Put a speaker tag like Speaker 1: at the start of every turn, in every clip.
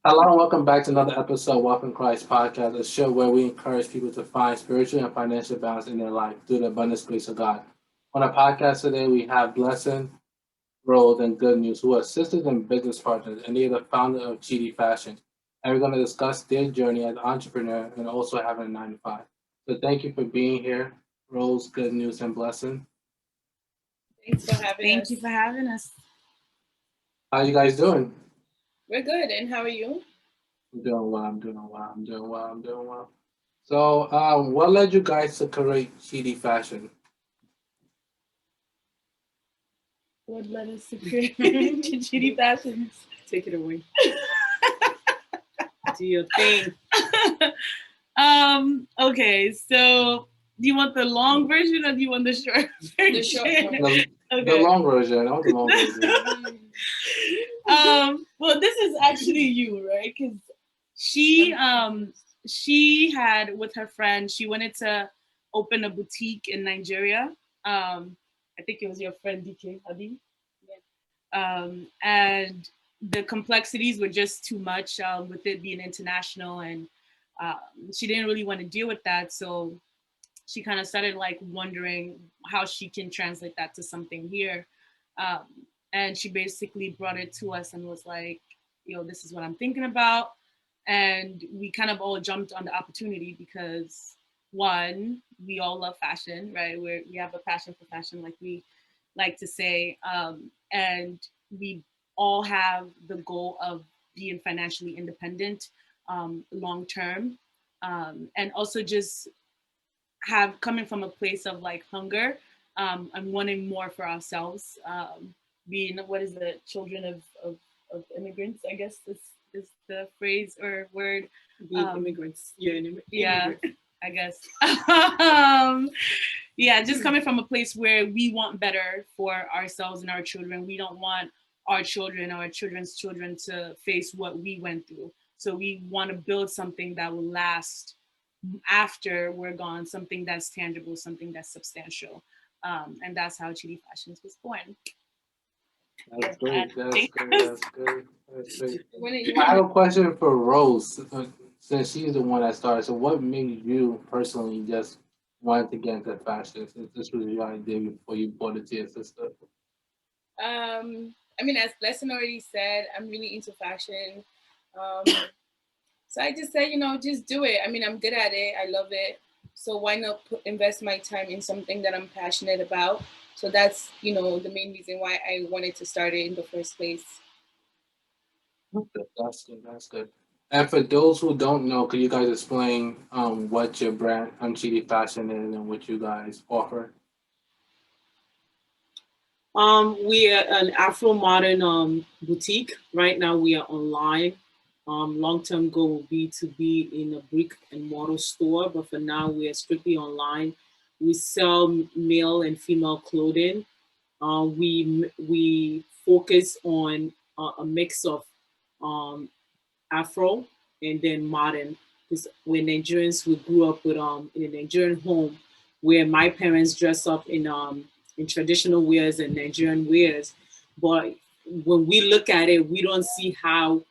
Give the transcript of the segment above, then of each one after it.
Speaker 1: Hello and welcome back to another episode of Walking Christ Podcast, a show where we encourage people to find spiritual and financial balance in their life through the abundance grace of God. On our podcast today, we have Blessing, Rose, and Good News, who are sisters and business partners, and they are the founder of CHIDI Fashions. And we're going to discuss their journey as an entrepreneur and also having a 9 to 5. So thank you for being here, Rose, Good News, and Blessing.
Speaker 2: Thanks for having
Speaker 3: Thank
Speaker 2: us.
Speaker 3: you for having us.
Speaker 1: How you guys doing?
Speaker 2: We're good. And how are you?
Speaker 1: I'm doing well. I'm doing well. I'm doing well. I'm doing well. So, what led you guys to create CHIDI Fashion?
Speaker 3: What led us to create CHIDI Fashions?
Speaker 2: Take it away.
Speaker 3: Do your thing. Okay, so do you want the long version or do you want the short version?
Speaker 2: The short one.
Speaker 1: The long version. I want the long version.
Speaker 3: Well, this is actually you, right? Because she had with her friend, she wanted to open a boutique in Nigeria. I think it was your friend DK Hadi. And the complexities were just too much with it being international, and she didn't really want to deal with that. So she kind of started like wondering how she can translate that to something here. Um, and she basically brought it to us and was like, this is what I'm thinking about. And we kind of all jumped on the opportunity because one, we all love fashion, right? We have a passion for fashion, like we like to say. And we all have the goal of being financially independent long term. And also just have coming from a place of like hunger and wanting more for ourselves. Being, what is it, children of immigrants, I guess is the phrase or word.
Speaker 2: Being immigrants.
Speaker 3: Yeah, I guess. Yeah, just coming from a place where we want better for ourselves and our children. We don't want our children or our children's children to face what we went through. So we want to build something that will last after we're gone, something that's tangible, something that's substantial. And that's how CHIDI Fashions was born.
Speaker 1: That's great. That's great. That's great. That's great.
Speaker 2: When you
Speaker 1: I have a question for Rose, since she's the one that started. So, what made you personally just want to get into fashion? Since this was your idea before you bought it to your sister.
Speaker 2: I mean, as Blessing already said, I'm really into fashion. Um, so I just said, just do it. I mean, I'm good at it. I love it. So why not invest my time in something that I'm passionate about? So that's, the main reason why I wanted to start it in the first place.
Speaker 1: Okay, that's good. That's good. And for those who don't know, could you guys explain what your brand Uncheated Fashion is and what you guys offer?
Speaker 4: We are an afro-modern boutique. Right now we are online. Long-term goal will be to be in a brick and mortar store, but for now we are strictly online. We sell male and female clothing. We focus on a mix of um, Afro and then modern. Because we're Nigerians, we grew up with in a Nigerian home where my parents dress up in traditional wears and Nigerian wears. But when we look at it, we don't see how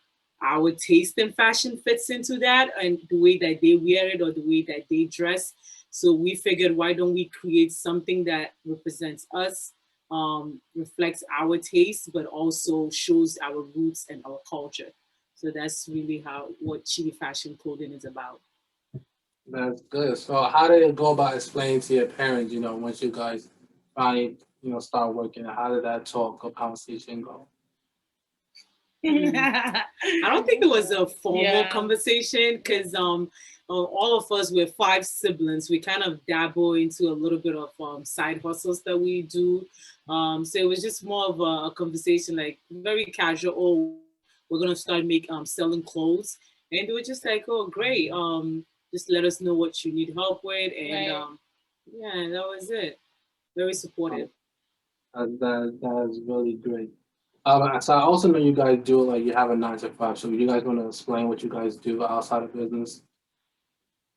Speaker 4: our taste in fashion fits into that and the way that they wear it or the way that they dress. So we figured, why don't we create something that represents us, reflects our taste, but also shows our roots and our culture. So that's really what Chidi Fashion Clothing is about.
Speaker 1: That's good. So, how did it go about explaining to your parents? Once you guys finally start working, how did that talk or conversation go?
Speaker 4: I don't think it was a formal conversation because all of us, we're five siblings. We kind of dabble into a little bit of side hustles that we do. So it was just more of a conversation, like very casual. Oh, we're gonna start selling clothes, and they were just like, oh, great. Just let us know what you need help with, and
Speaker 2: Right.
Speaker 4: yeah, that was it. Very supportive.
Speaker 1: That is really great. So I also know you guys do like you have a 9 to 5. So you guys want to explain what you guys do outside of business?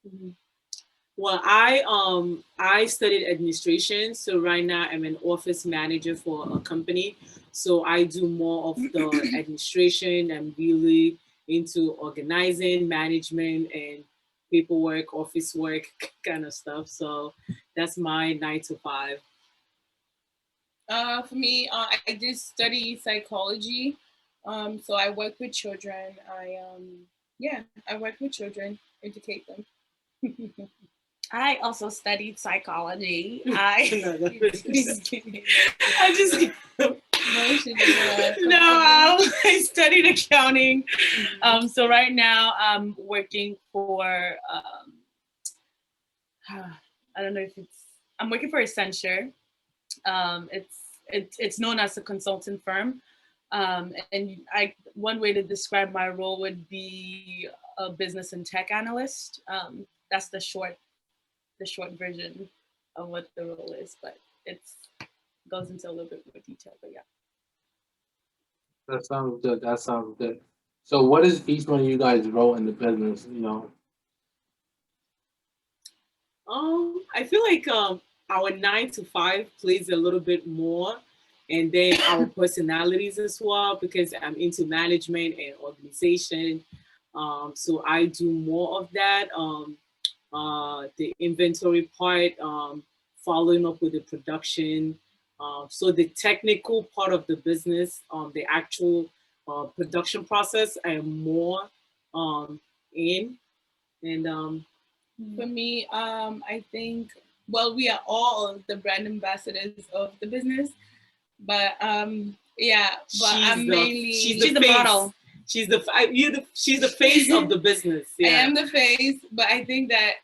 Speaker 4: Mhm. Well, I studied administration, so right now I'm an office manager for a company. So I do more of the administration. I'm really into organizing, management, and paperwork, office work kind of stuff. So that's my 9 to 5.
Speaker 2: For me, I did study psychology. So I work with children. I work with children, educate them.
Speaker 3: I also studied psychology.
Speaker 2: Just kidding.
Speaker 3: I just
Speaker 2: No, she did
Speaker 3: no, I studied accounting. So right now I'm working for I don't know if I'm working for Accenture. It's known as a consultant firm. And one way to describe my role would be a business and tech analyst. That's the short version of what the role is, but it goes into a little bit more detail. But yeah.
Speaker 1: That sounds good. That sounds good. So, what is each one of you guys' role in the business? You know,
Speaker 4: I feel like our 9 to 5 plays a little bit more, and then our personalities as well, because I'm into management and organization. So I do more of that. The inventory part, following up with the production. So the technical part of the business, the actual production process, I am more in. And
Speaker 2: For me, I think, well, we are all the brand ambassadors of the business, but I'm mainly
Speaker 3: she's the model.
Speaker 4: She's the face of the business. Yeah.
Speaker 2: I am the face, but I think that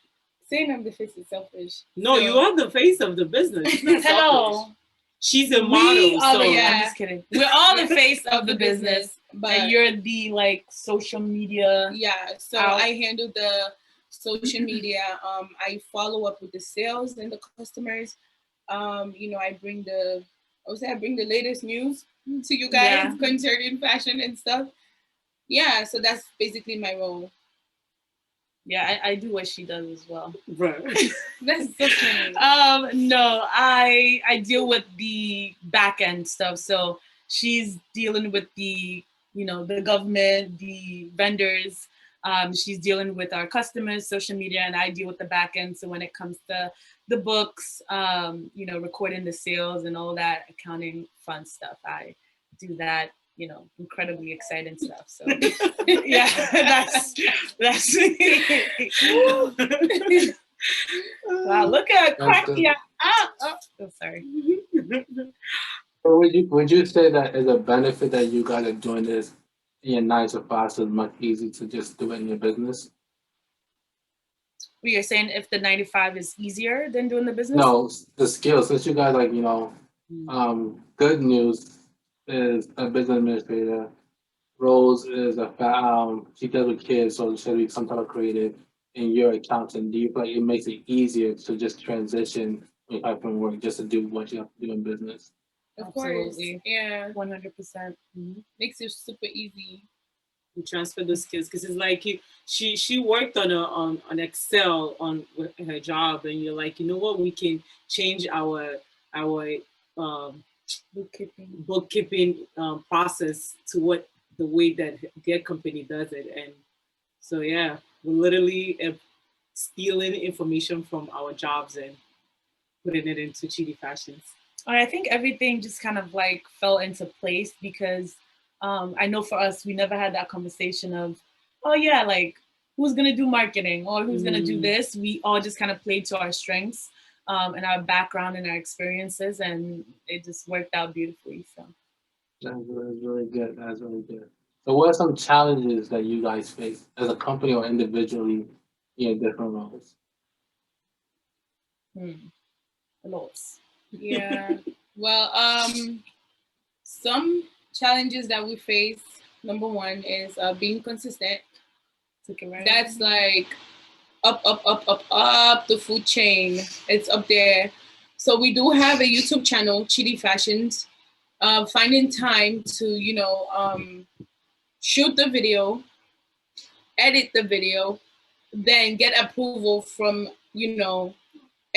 Speaker 2: saying I'm the face is selfish.
Speaker 4: No,
Speaker 2: So-
Speaker 4: you are the face of the business. It's not
Speaker 3: Hello.
Speaker 4: selfish. She's a model. So
Speaker 3: I'm just kidding. We're all the face of the business,
Speaker 2: but
Speaker 3: and you're the like social media.
Speaker 2: yeah. So
Speaker 3: out.
Speaker 2: I handle the social media. I follow up with the sales and the customers. I bring the latest news to you guys concerning fashion and stuff. Yeah, so that's basically my role.
Speaker 3: Yeah, I do what she does as well.
Speaker 4: Right.
Speaker 2: That's so funny.
Speaker 3: No, I deal with the back end stuff. So she's dealing with the the government, the vendors. She's dealing with our customers, social media, and I deal with the back end. So when it comes to the books, recording the sales and all that accounting fun stuff, I do that. Incredibly exciting stuff. So yeah, that's wow, look at cracking up. Oh, sorry.
Speaker 1: so would you say that is a benefit that you guys are doing this in your 9 to 5, so it's much easier to just do it in your business?
Speaker 3: You're saying if the 95 is easier than doing the business?
Speaker 1: No, the skills. Since you guys Goodnews is a business administrator. Rose is she does with kids, so she'll be some type of creative. And you're accountant. Do you feel like it makes it easier to just transition from work just to do what you have to do in business?
Speaker 2: Of course,
Speaker 3: Absolutely.
Speaker 2: yeah,
Speaker 3: 100%.
Speaker 2: makes it super easy.
Speaker 4: You transfer those skills because it's like she worked on Excel with her job, and you're like, you know what, we can change our bookkeeping process to what the way that their company does it. And so yeah, we're literally stealing information from our jobs and putting it into CHIDI Fashions.
Speaker 3: I think everything just kind of like fell into place because I know for us, we never had that conversation of, oh yeah, like who's gonna do marketing or who's gonna do this. We all just kind of played to our strengths and our background and our experiences, and it just worked out beautifully. So
Speaker 1: That's really good. That's really good. So, what are some challenges that you guys face as a company or individually in different roles?
Speaker 3: lots.
Speaker 2: Yeah. Well, some challenges that we face. Number one is being consistent. That's like up the food chain. It's up there. So we do have a YouTube channel, CHIDI Fashions. Finding time to shoot the video, edit the video, then get approval from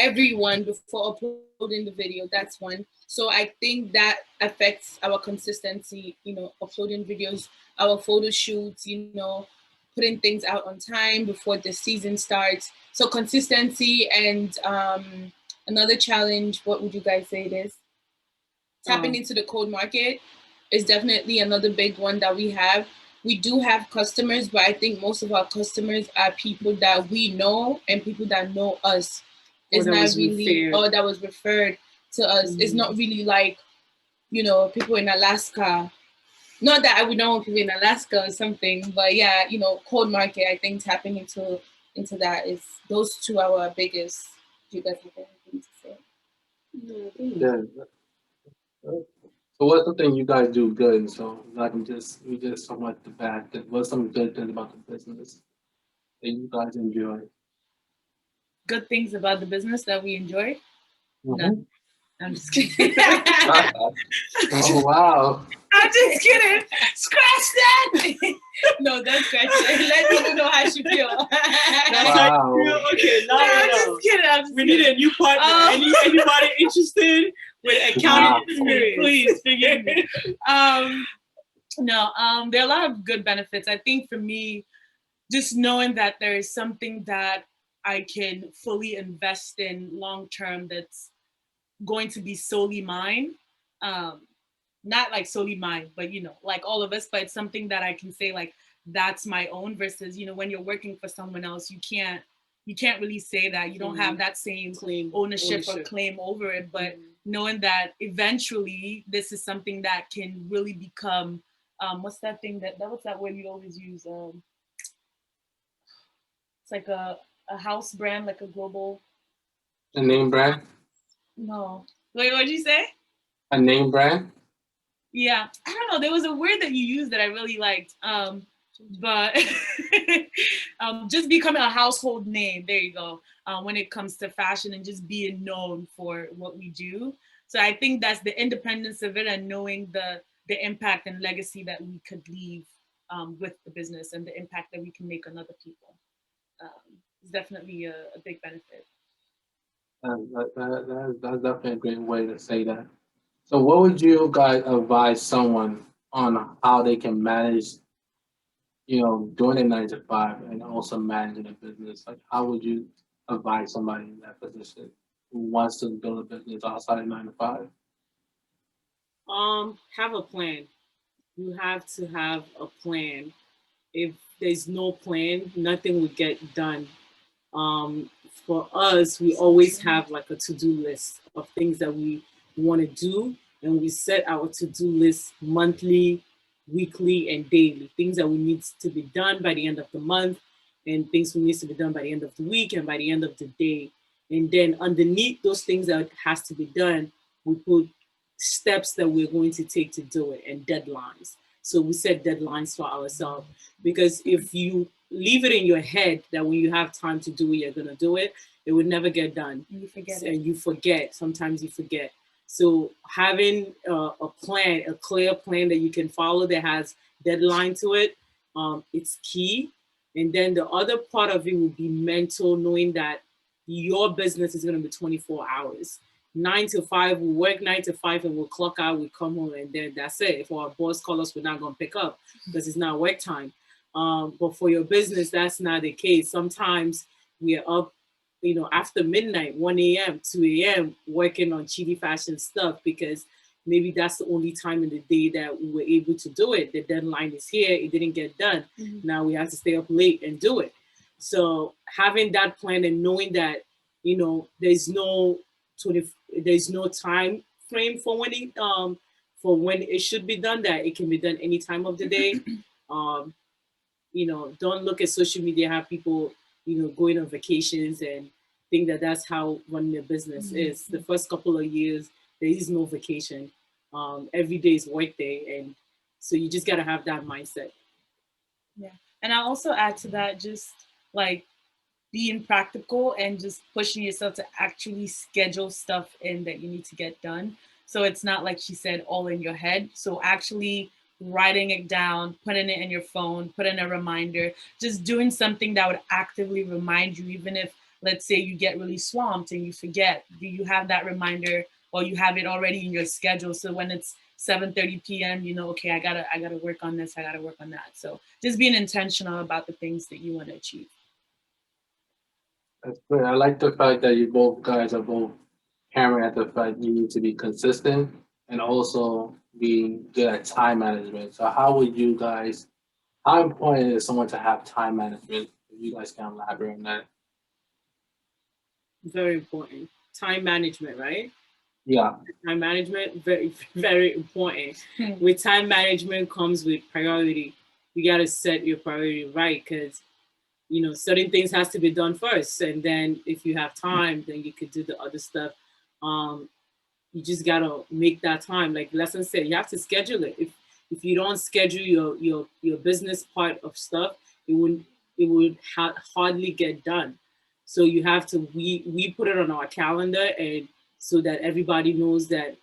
Speaker 2: everyone before uploading the video. That's one. So I think that affects our consistency, you know, uploading videos, our photo shoots, you know, putting things out on time before the season starts. So consistency and another challenge, what would you guys say it is? Tapping into the cold market is definitely another big one that we have. We do have customers, but I think most of our customers are people that we know and people that know us. It's not really, or that was referred to us. It's not really like, you know, people in Alaska. Not that I would know people in Alaska or something, but yeah, you know, cold market. I think tapping into that is those two are our biggest. Do you guys have anything to say?
Speaker 1: Yeah. So what's something you guys do good? So like we just talking about the bad. What's some good things about the business that you guys enjoy?
Speaker 3: Good things about the business that we enjoy.
Speaker 1: Mm-hmm.
Speaker 3: I'm just kidding.
Speaker 1: Oh wow!
Speaker 3: I'm just kidding. Scratch that.
Speaker 2: No, don't scratch that. Let people know how she feel.
Speaker 1: Wow.
Speaker 4: Okay,
Speaker 3: I'm just kidding.
Speaker 4: We need a new partner. Anybody interested with accounting experience?
Speaker 3: Please forgive me. No, there are a lot of good benefits. I think for me, just knowing that there is something that I can fully invest in long term that's going to be solely mine. Not like solely mine, but you know, like all of us, but it's something that I can say like that's my own versus, you know, when you're working for someone else, you can't really say that. You don't have that same ownership or claim over it. But knowing that eventually this is something that can really become what's that thing what's that word you always use? It's like a house brand, like a global.
Speaker 1: A name brand?
Speaker 3: No. Wait, what did you say?
Speaker 1: A name brand?
Speaker 3: Yeah, I don't know. There was a word that you used that I really liked, but just becoming a household name. There you go. When it comes to fashion and just being known for what we do. So I think that's the independence of it and knowing the impact and legacy that we could leave with the business and the impact that we can make on other people. It's definitely a big benefit.
Speaker 1: That's definitely a great way to say that. So, what would you guys advise someone on how they can manage, you know, doing a 9 to 5 and also managing a business? Like, how would you advise somebody in that position who wants to build a business outside of 9 to 5?
Speaker 4: Have a plan. You have to have a plan. If there's no plan, nothing will get done. For us, we always have like a to-do list of things that we want to do, and we set our to-do list monthly, weekly, and daily. Things that we need to be done by the end of the month, and things we need to be done by the end of the week and by the end of the day. And then underneath those things that has to be done, we put steps that we're going to take to do it and deadlines. So we set deadlines for ourselves, because if you leave it in your head that when you have time to do it, you're gonna do it, it would never get done.
Speaker 3: You forget
Speaker 4: and you forget. Sometimes you forget. So having a plan, a clear plan that you can follow that has deadline to it, it's key. And then the other part of it will be mental, knowing that your business is gonna be 24 hours. 9 to 5, we work 9 to 5 and we'll clock out, we come home, and then that's it. If our boss calls us, we're not gonna pick up because it's not work time. But for your business, that's not the case. Sometimes we are up, you know, after midnight, 1 a.m., 2 a.m., working on CHIDI Fashion stuff, because maybe that's the only time in the day that we were able to do it. The deadline is here, it didn't get done. Now we have to stay up late and do it. So having that plan and knowing that, you know, there's no time frame for when it should be done, that it can be done any time of the day. You know, don't look at social media, have people, you know, going on vacations and think that that's how running a business is. The first couple of years, there is no vacation. Every day is work day. And so you just got to have that mindset.
Speaker 3: Yeah. And I'll also add to that, just like being practical and just pushing yourself to actually schedule stuff in that you need to get done. So it's not, like she said, all in your head. So actually writing it down, putting it in your phone, put in a reminder, just doing something that would actively remind you, even if let's say you get really swamped and you forget, do you have that reminder, or you have it already in your schedule? So when it's 7:30 p.m., you know, okay, I gotta work on this, I gotta work on that. So just being intentional about the things that you want to achieve.
Speaker 1: That's great. I like the fact that you both guys are both hammering at the fact you need to be consistent and also be good at time management. So how would you guys, how important is someone to have time management? If you guys can elaborate on that.
Speaker 4: Very important. Time management, right?
Speaker 1: Yeah.
Speaker 4: Time management, very, very important. With time management comes with priority. You got to set your priority right, because you know certain things has to be done first, and then if you have time, then you could do the other stuff. Um, you just gotta make that time. Like Lesson said, you have to schedule it. If you don't schedule your business part of stuff, it would hardly get done. So you have to we put it on our calendar, and so that everybody knows that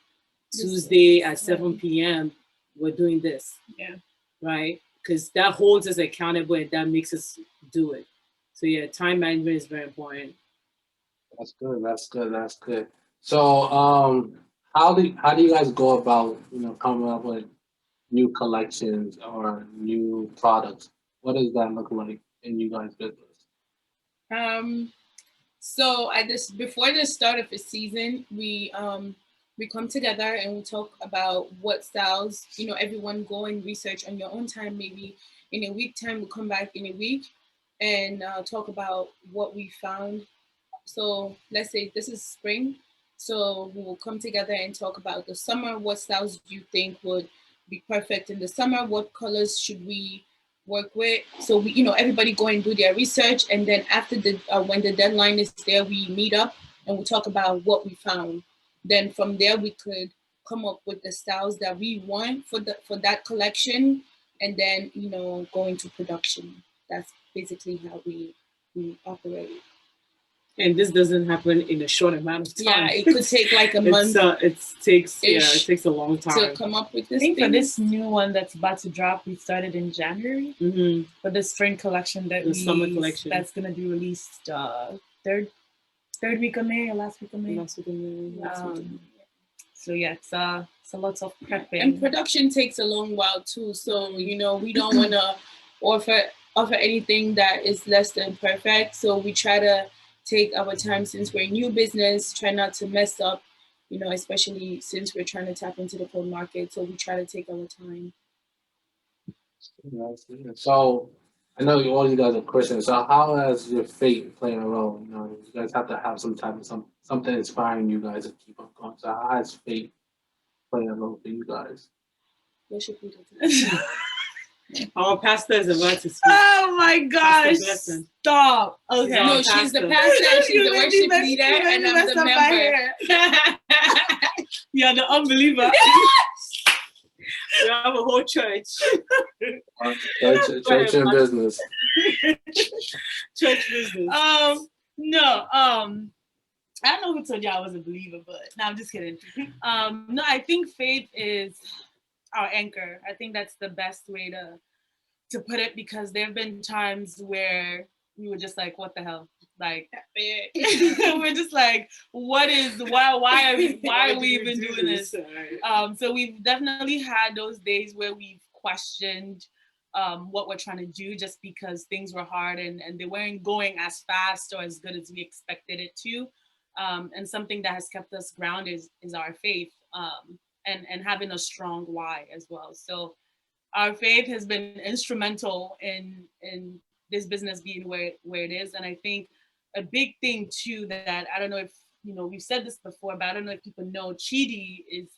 Speaker 4: Tuesday at 7 p.m. we're doing this.
Speaker 3: Yeah.
Speaker 4: Right? Because that holds us accountable and that makes us do it. So yeah, time management is very important.
Speaker 1: That's good. That's good. That's good. So, how do you guys go about coming up with new collections or new products? What does that look like in you guys' business?
Speaker 2: So at this before the start of the season, we come together and we talk about what styles, everyone go and research on your own time. Maybe in a week time, we'll come back in a week and talk about what we found. So let's say this is spring. So we will come together and talk about the summer. What styles do you think would be perfect in the summer? What colors should we work with? So everybody go and do their research, and then after the when the deadline is there, we meet up and we talk about what we found. Then from there, we could come up with the styles that we want for that collection, and then go into production. That's basically how we operate.
Speaker 4: And this doesn't happen in a short amount of time.
Speaker 2: Yeah, it could take like a month.
Speaker 4: It takes a long time
Speaker 2: to come up with this.
Speaker 3: I think for this new one that's about to drop, we started in January. For the spring collection
Speaker 4: the summer collection
Speaker 3: that's gonna be released third week of May or last week of May. So yeah, it's a lot of prepping.
Speaker 2: And production takes a long while too. So we don't want to offer anything that is less than perfect. So we try to take our time, since we're a new business, try not to mess up, especially since we're trying to tap into the cold market. So we try to take our time.
Speaker 1: So I know all you guys are Christians. So how has your faith played a role? You guys have to have some type of something inspiring you guys to keep on going. So how has faith played a role for you guys?
Speaker 2: Worship leader.
Speaker 4: Our pastor is about to speak.
Speaker 3: Oh my gosh! Stop. Okay.
Speaker 2: No, she's the pastor. She's the worship leader, and I'm the member.
Speaker 3: You're the unbeliever.
Speaker 4: We have a whole church.
Speaker 1: Church and business.
Speaker 4: Church business.
Speaker 3: No. I don't know who told you I was a believer, but no, I'm just kidding. No, I think faith is our anchor. I think that's the best way to put it, because there have been times where we were just like, what the hell? Like we're just like, why are we even doing this? So we've definitely had those days where we've questioned what we're trying to do, just because things were hard and they weren't going as fast or as good as we expected it to. And something that has kept us grounded is our faith. And having a strong why as well. So our faith has been instrumental in this business being where it is. And I think a big thing too, that I don't know if we've said this before, but I don't know if people know, Chidi is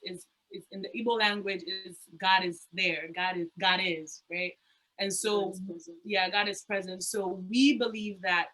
Speaker 3: in the Igbo language is God is there. God is, right? And so God is present. So we believe that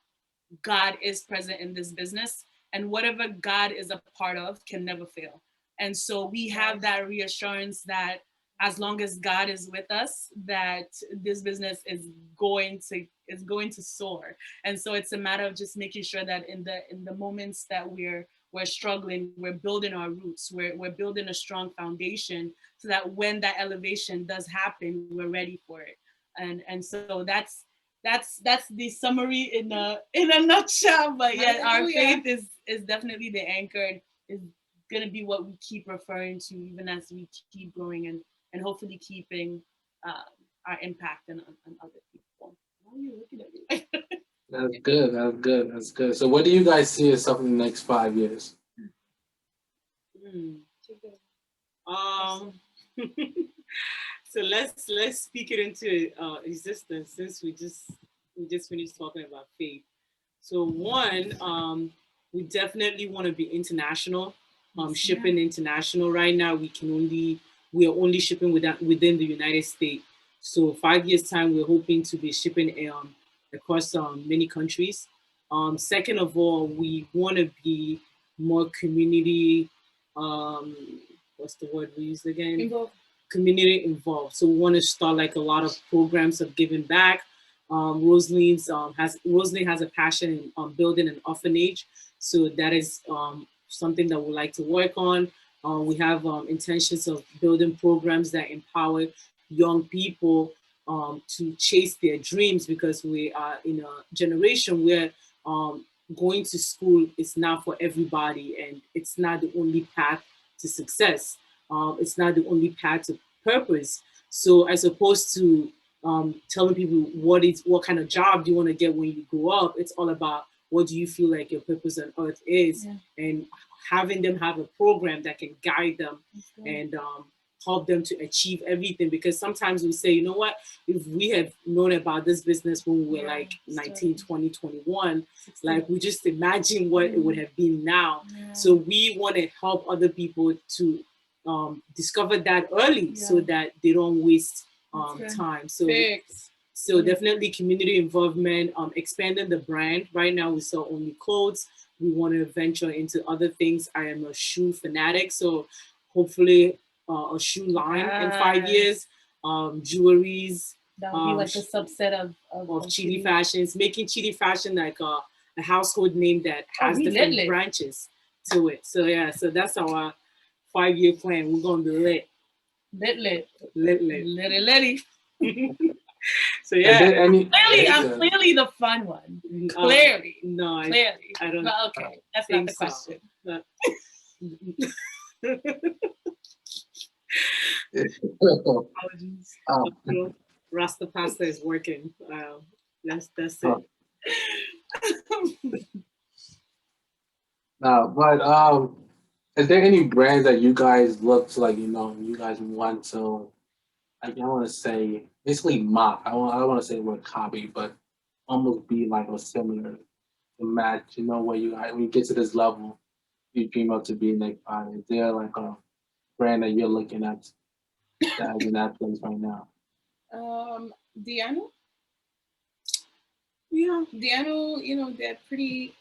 Speaker 3: God is present in this business, and whatever God is a part of can never fail. And so we have that reassurance that as long as God is with us, that this business is going to soar. And so it's a matter of just making sure that in the moments that we're struggling, we're building our roots, we're building a strong foundation, so that when that elevation does happen, we're ready for it. And so that's that's the summary in a nutshell. But yeah, our
Speaker 2: Hallelujah.
Speaker 3: faith is definitely the anchor, and is gonna be what we keep referring to even as we keep growing and hopefully keeping our impact on other people. Why are you looking at me like that?
Speaker 1: That's good. That's good. That's good. So, what do you guys see yourself in the next 5 years?
Speaker 4: Hmm. Um, so let's speak it into existence, since we just finished talking about faith. So one, we definitely want to be international, shipping international. Right now, we are only shipping within the United States. So 5 years time, we're hoping to be shipping across many countries. Second of all, we want to be more community. Um, what's the word we use again?
Speaker 2: Involved.
Speaker 4: Community involved. So we want to start like a lot of programs of giving back. Rosalind has a passion in building an orphanage, so that is something that we like to work on. We have intentions of building programs that empower young people to chase their dreams, because we are in a generation where going to school is not for everybody, and it's not the only path to success. It's not the only path to purpose. So as opposed to telling people what kind of job do you want to get when you grow up, it's all about what do you feel like your purpose on earth is, and having them have a program that can guide them and help them to achieve everything. Because sometimes we say, you know what, if we had known about this business when we were like 19, 20, 21, like we just imagine what it would have been now. So we want to help other people to discover that early, so that they don't waste time. So definitely community involvement, expanding the brand. Right now we sell only clothes. We want to venture into other things. I am a shoe fanatic, so hopefully a shoe line in 5 years, jewelries.
Speaker 3: That would be like a subset of
Speaker 4: Chidi Fashions, making Chidi Fashion like a household name that has different branches to it. So yeah, so that's our 5-year plan. We're gonna be lit. So yeah,
Speaker 3: I'm clearly the fun one. Clearly,
Speaker 4: no,
Speaker 3: clearly.
Speaker 4: I don't.
Speaker 3: But okay, that's not the question.
Speaker 4: Apologies. Rasta pasta is working. That's it.
Speaker 1: But is there any brands that you guys look to, like, you guys want to, like, I want to say basically mock. I don't want to say the word copy, but almost be like or similar to match. Where you guys, when you get to this level, you dream up to be next 5. Is there like a brand that you're looking at that is in that place right now?
Speaker 2: Diano.
Speaker 4: Yeah,
Speaker 2: Diano. They're pretty.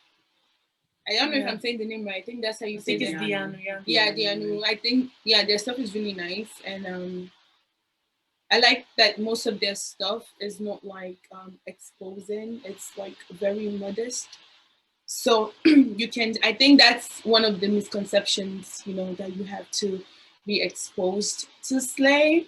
Speaker 2: I don't know if I'm saying the name right. I think that's how you say it.
Speaker 3: It's Diano.
Speaker 2: Yeah, Diano. I think their stuff is really nice, and I like that most of their stuff is not like exposing. It's like very modest. So I think that's one of the misconceptions, that you have to be exposed to slay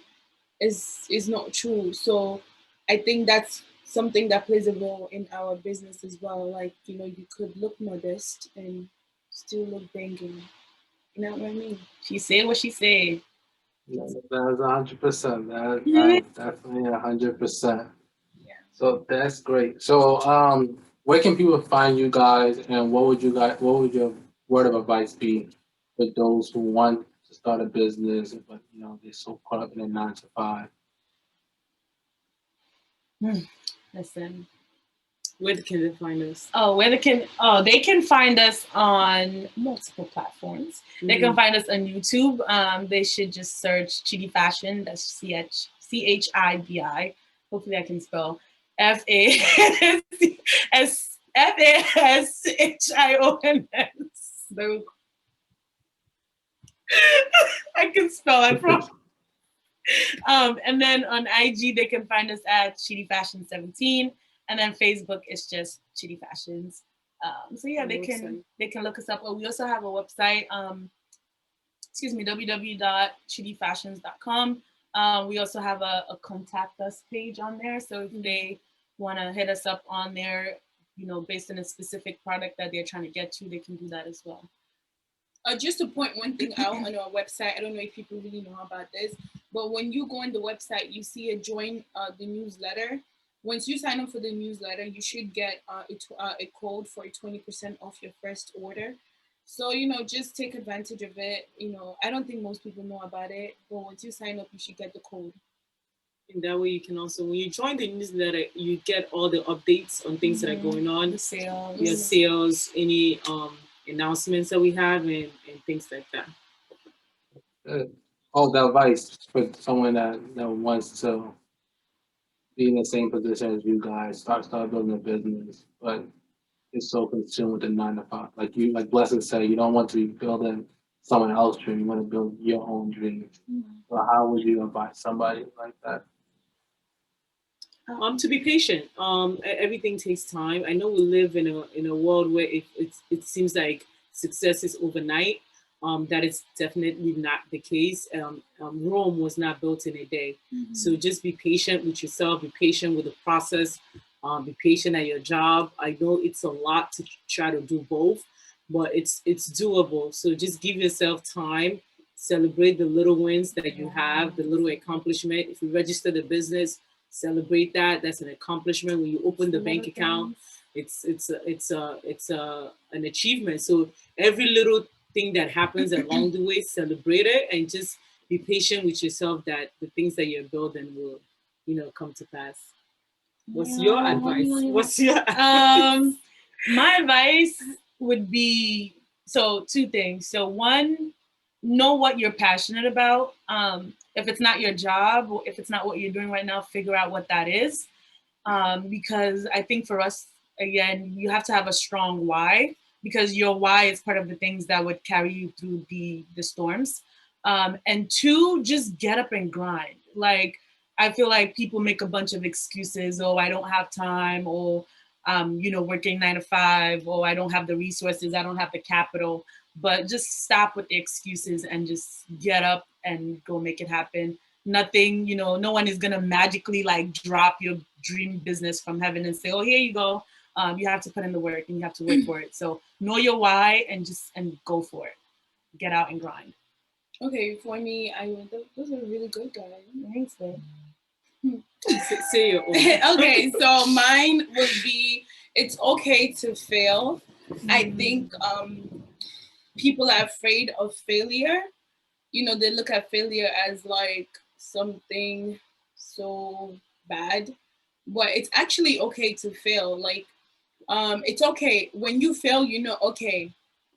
Speaker 2: is not true. So I think that's something that plays a role in our business as well. Like, you could look modest and still look banging. You know what I mean?
Speaker 3: She said what she said.
Speaker 1: That's 100%. That's definitely 100%.
Speaker 2: Yeah.
Speaker 1: So that's great. So where can people find you guys, and what would your word of advice be for those who want to start a business, but they're so caught up in a 9 to 5?
Speaker 3: Listen.
Speaker 4: Where can they find us?
Speaker 3: They can find us on multiple platforms. They can find us on YouTube. They should just search Chidi Fashion. That's CHIDI. Hopefully I can spell FASHIONS. I can spell it properly. And then on IG they can find us at Chidi Fashion 17. And then Facebook is just Chidi Fashions. So yeah, they can look us up. Oh, we also have a website. www.chidifashions.com. We also have a contact us page on there. So if they want to hit us up on there, based on a specific product that they're trying to get to, they can do that as well.
Speaker 2: Just to point one thing out on our website, I don't know if people really know about this, but when you go on the website, you see a join the newsletter. Once you sign up for the newsletter, you should get a code for a 20% off your first order. So, just take advantage of it. I don't think most people know about it, but once you sign up, you should get the code.
Speaker 4: And that way you can also, when you join the newsletter, you get all the updates on things that are going on.
Speaker 3: The sales.
Speaker 4: Your sales, any announcements that we have, and things like that.
Speaker 1: All the advice for someone that wants to be in the same position as you guys, start building a business, but is so consumed with the 9 to 5. Like Blessing said, you don't want to be building someone else's dream. You want to build your own dream. So how would you advise somebody like that?
Speaker 4: To be patient. Everything takes time. I know we live in a world where it seems like success is overnight. That is definitely not the case. Rome was not built in a day. So just be patient with yourself. Be patient with the process. Be patient at your job. I know it's a lot to try to do both, but it's doable. So just give yourself time. Celebrate the little wins that you have, the little accomplishment. If you register the business, celebrate that. That's an accomplishment. When you open the bank account, it's an achievement. So every little thing that happens along the way, celebrate it, and just be patient with yourself that the things that you're building will, come to pass. What's your advice?
Speaker 3: My advice would be, so 2 things. So 1, know what you're passionate about. If it's not your job, or if it's not what you're doing right now, figure out what that is. Because I think for us, again, you have to have a strong why, because your why is part of the things that would carry you through the storms. And 2, just get up and grind. Like, I feel like people make a bunch of excuses. Oh, I don't have time, or working 9 to 5, or I don't have the resources, I don't have the capital. But just stop with the excuses and just get up and go make it happen. Nothing, no one is gonna magically like drop your dream business from heaven and say, oh, here you go. You have to put in the work and you have to work for it. So know your why and go for it. Get out and grind.
Speaker 2: Okay, for me, those are really good, guys.
Speaker 3: Thanks, babe.
Speaker 4: Say your own.
Speaker 2: Okay, so mine would be, it's okay to fail. I think people are afraid of failure. They look at failure as like something so bad, but it's actually okay to fail. Like, it's okay when you fail, okay,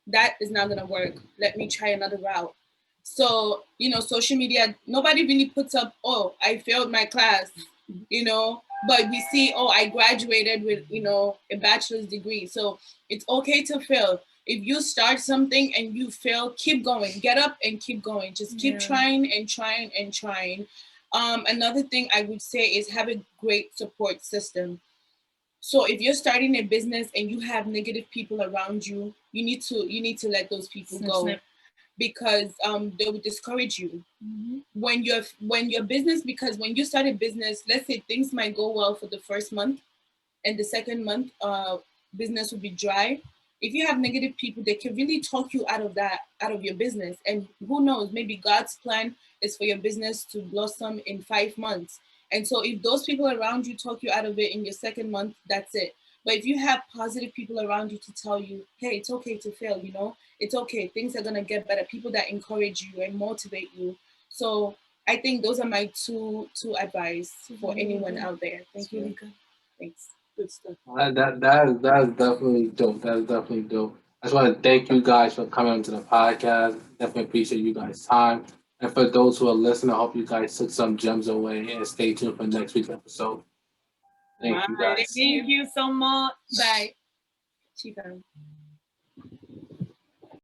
Speaker 2: that is not gonna work. Let me try another route. So, social media, nobody really puts up, oh, I failed my class, but we see, oh, I graduated with, a bachelor's degree. So it's okay to fail. If you start something and you fail, keep going, get up and keep going. Just keep trying and trying and trying. Another thing I would say is have a great support system. So if you're starting a business and you have negative people around you, you need to let those people go. Because they will discourage you when your business, because when you start a business, let's say things might go well for the first month, and the second month business will be dry. If you have negative people, they can really talk you out of your business. And who knows, maybe God's plan is for your business to blossom in 5 months. And so if those people around you talk you out of it in your second month, that's it. But if you have positive people around you to tell you, hey, it's okay to fail, it's okay, things are gonna get better, people that encourage you and motivate you. So I think those are my two advice for anyone out there. Thank you.
Speaker 3: Really good.
Speaker 2: Thanks.
Speaker 4: Good stuff.
Speaker 1: That is definitely dope. That is definitely dope. I just want to thank you guys for coming onto the podcast. Definitely appreciate you guys' time. And for those who are listening, I hope you guys took some gems away, and stay tuned for next week's episode. Thank you guys.
Speaker 3: Thank you so much.
Speaker 2: Bye. Chidifashion.